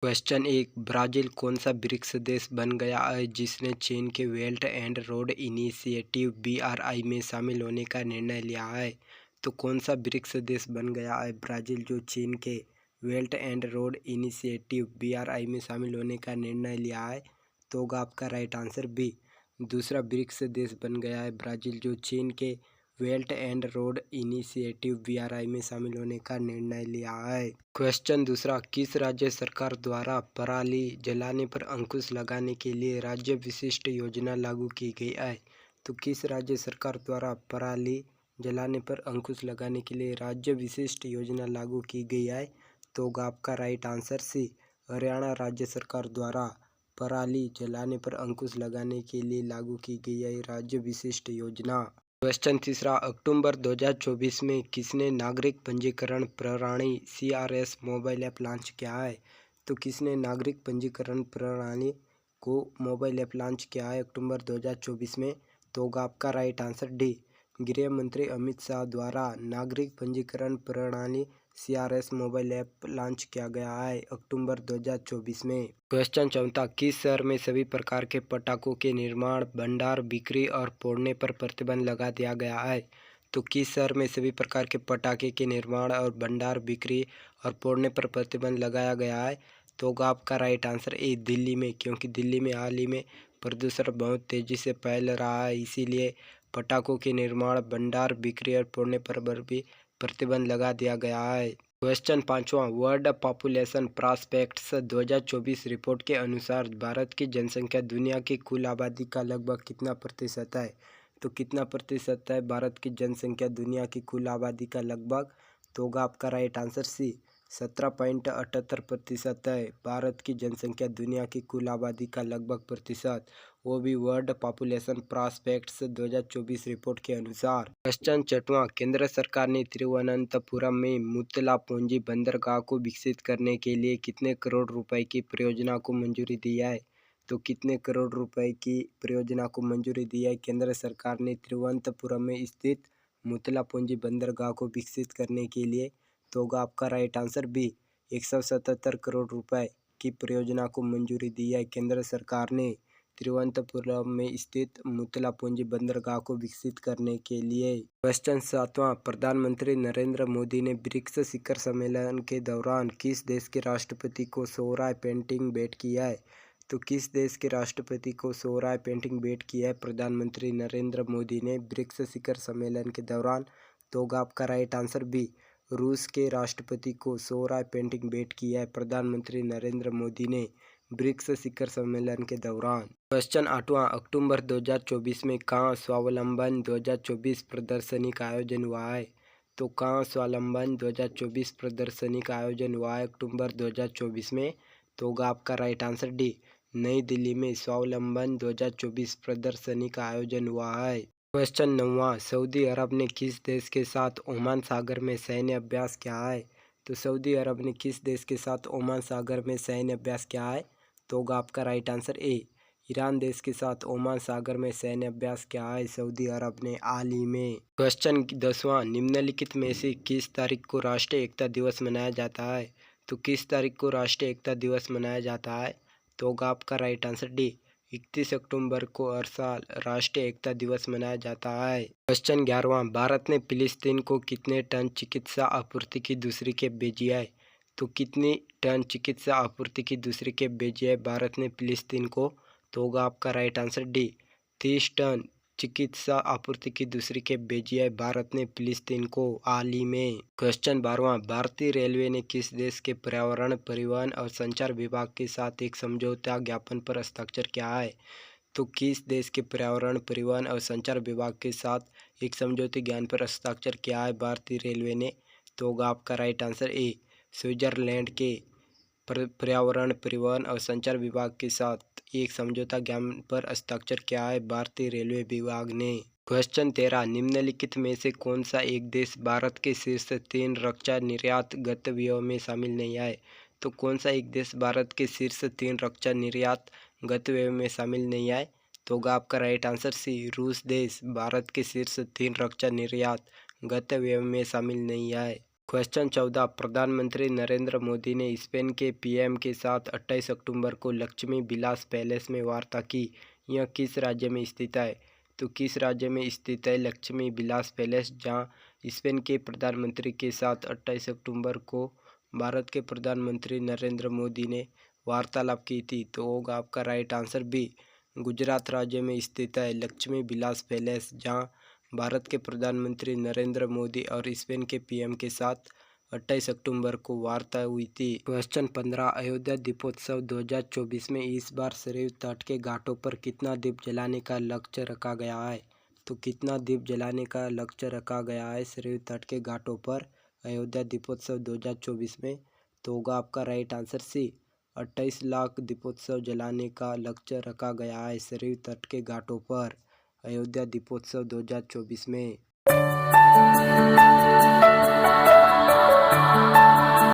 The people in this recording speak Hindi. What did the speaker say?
क्वेश्चन 1, ब्राज़ील कौन सा ब्रिक्स देश बन गया है जिसने चीन के belt and road initiative (BRI) में शामिल होने का निर्णय लिया है? तो कौन सा ब्रिक्स देश बन गया है ब्राज़ील जो चीन के belt and road initiative (BRI) में शामिल होने का निर्णय लिया है? तो होगा आपका राइट आंसर बी। दूसरा ब्रिक्स देश बन गया है ब्राज़ील जो चीन के belt and road initiative (BRI) में शामिल होने का निर्णय लिया है। क्वेश्चन दूसरा, किस राज्य सरकार द्वारा पराली जलाने पर अंकुश लगाने के लिए राज्य विशिष्ट योजना लागू की गई है? तो किस राज्य सरकार द्वारा पराली जलाने पर अंकुश लगाने के लिए राज्य विशिष्ट योजना लागू की गई है? तो होगा आपका राइट आंसर सी, हरियाणा राज्य सरकार द्वारा पराली जलाने पर अंकुश लगाने के लिए लागू की गई है राज्य विशिष्ट योजना। क्वेश्चन तीसरा, अक्टूबर 2024 में किसने नागरिक पंजीकरण प्रणाली (CRS) मोबाइल ऐप लॉन्च किया है? तो किसने नागरिक पंजीकरण प्रणाली को मोबाइल ऐप लॉन्च किया है अक्टूबर 2024 में? तो होगा आपका राइट आंसर डी, गृह मंत्री अमित शाह द्वारा नागरिक पंजीकरण प्रणाली (CRS) मोबाइल ऐप लॉन्च किया गया है अक्टूबर 2024 में। क्वेश्चन चौथा, किस शहर में सभी प्रकार के पटाखों के निर्माण, भंडार, बिक्री और फोड़ने पर प्रतिबंध लगा दिया गया है? तो किस शहर में सभी प्रकार के पटाखे के निर्माण और भंडार, बिक्री और फोड़ने पर प्रतिबंध लगाया गया है? तो होगा आपका राइट आंसर ए, दिल्ली में, क्योंकि दिल्ली में हाल ही में प्रदूषण बहुत तेज़ी से फैल रहा है, इसीलिए पटाखों के निर्माण, भंडार, बिक्री और फोड़ने पर भी प्रतिबंध लगा दिया गया है। क्वेश्चन पाँचवा, वर्ल्ड पॉपुलेशन प्रॉस्पेक्ट्स 2024 रिपोर्ट के अनुसार भारत की जनसंख्या दुनिया की कुल आबादी का लगभग कितना प्रतिशत है? तो कितना प्रतिशत है भारत की जनसंख्या दुनिया की कुल आबादी का लगभग? तो होगा आपका राइट आंसर सी, 17.78% है भारत की जनसंख्या दुनिया की कुल आबादी का लगभग प्रतिशत, वो भी वर्ल्ड पॉपुलेशन प्रॉस्पेक्ट्स 2024 रिपोर्ट के अनुसार। क्वेश्चन छठवां, केंद्र सरकार ने तिरुवनंतपुरम में मुत्तलापोंजी बंदरगाह को विकसित करने के लिए कितने करोड़ रुपए की परियोजना को मंजूरी दी है? तो कितने करोड़ रुपए की परियोजना को मंजूरी दी है केंद्र सरकार ने तिरुवनंतपुरम में स्थित मुत्तलापोंजी बंदरगाह को विकसित करने के लिए? तो होगा आपका राइट आंसर बी, 177 करोड़ रुपए की परियोजना को मंजूरी दी है केंद्र सरकार ने तिरुवनंतपुरम में स्थित मुत्तलापोंजी बंदरगाह को विकसित करने के लिए। क्वेश्चन सातवां, प्रधानमंत्री नरेंद्र मोदी ने ब्रिक्स शिखर सम्मेलन के दौरान किस देश के राष्ट्रपति को सोहराय पेंटिंग भेंट की है? तो किस देश के राष्ट्रपति को सोहराय पेंटिंग भेंट की है प्रधानमंत्री नरेंद्र मोदी ने ब्रिक्स शिखर सम्मेलन के दौरान? तो होगा आपका राइट आंसर बी, रूस के राष्ट्रपति को सोहराय पेंटिंग भेंट की है प्रधानमंत्री नरेंद्र मोदी ने ब्रिक्स शिखर सम्मेलन के दौरान। क्वेश्चन आठवां, अक्टूबर 2024 में कहाँ स्वावलंबन 2024 प्रदर्शनी का आयोजन हुआ है? तो कहाँ स्वावलंबन 2024 प्रदर्शनी का आयोजन हुआ है अक्टूबर 2024 में? तो होगा आपका राइट आंसर डी, नई दिल्ली में स्वावलंबन 2024 प्रदर्शनी का आयोजन हुआ है। क्वेश्चन नौवां, सऊदी अरब ने किस देश के साथ ओमान सागर में सैन्य अभ्यास किया है? तो सऊदी अरब ने किस देश के साथ ओमान सागर में सैन्य अभ्यास किया है? तो होगा आपका राइट आंसर ए, ईरान देश के साथ ओमान सागर में सैन्य अभ्यास किया है सऊदी अरब ने हाल ही में। क्वेश्चन 10वां, निम्नलिखित में से किस तारीख को राष्ट्रीय एकता दिवस मनाया जाता है? तो किस तारीख को राष्ट्रीय एकता दिवस मनाया जाता है? तो होगा आपका राइट आंसर डी, 31 अक्टूबर को हर साल राष्ट्रीय एकता दिवस मनाया जाता है। क्वेश्चन 11वां, भारत ने फिलिस्तीन को कितने टन चिकित्सा आपूर्ति की दूसरी खेप भेजी है? तो कितनी टन चिकित्सा आपूर्ति की दूसरी खेप भेजी है भारत ने फिलिस्तीन को? तो होगा आपका राइट आंसर डी, 30 टन चिकित्सा आपूर्ति की दूसरी खेप भेजी है भारत ने फिलिस्तीन को हाल ही में। क्वेश्चन 12वां, भारतीय रेलवे ने किस देश के पर्यावरण, परिवहन और संचार विभाग के साथ एक समझौता ज्ञापन पर हस्ताक्षर किया है? तो किस देश के पर्यावरण, परिवहन और संचार विभाग के साथ एक समझौते ज्ञापन पर हस्ताक्षर किया है भारतीय रेलवे ने? तो होगा आपका राइट आंसर ए, स्विट्जरलैंड के पर्यावरण, परिवहन और संचार विभाग के साथ एक समझौता ज्ञापन पर हस्ताक्षर किया है भारतीय रेलवे विभाग ने। क्वेश्चन 13, निम्नलिखित में से कौन सा एक देश भारत के शीर्ष 3 रक्षा निर्यात गंतव्यों में शामिल नहीं है? तो कौन सा एक देश भारत के शीर्ष 3 रक्षा निर्यात गंतव्यों में शामिल नहीं है? तो होगा आपका राइट आंसर सी, रूस देश भारत के शीर्ष 3 रक्षा निर्यात गंतव्यों में शामिल नहीं है। क्वेश्चन 14 प्रधानमंत्री नरेंद्र मोदी ने स्पेन के पीएम के साथ 28 अक्टूबर को लक्ष्मी विलास पैलेस में वार्ता की। यह किस राज्य में स्थित है? तो किस राज्य में स्थित है लक्ष्मी विलास पैलेस, जहां स्पेन के प्रधानमंत्री के साथ 28 अक्टूबर को भारत के प्रधानमंत्री नरेंद्र मोदी ने वार्तालाप की थी। तो होगा आपका राइट आंसर बी, गुजरात राज्य में स्थित है लक्ष्मी विलास पैलेस, जहां भारत के प्रधानमंत्री नरेंद्र मोदी और स्पेन के पीएम के साथ 28 अक्टूबर को वार्ता हुई थी। क्वेश्चन 15 अयोध्या दीपोत्सव 2024 में इस बार सरयू तट के घाटों पर कितना दीप जलाने का लक्ष्य रखा गया है? तो कितना दीप जलाने का लक्ष्य रखा गया है सरयू तट के घाटों पर अयोध्या दीपोत्सव 2024 में? तो होगा आपका राइट आंसर सी, 28 लाख दीपोत्सव जलाने का लक्ष्य रखा गया है सरयू तट के घाटों पर अयोध्या दीपोत्सव 2024 में।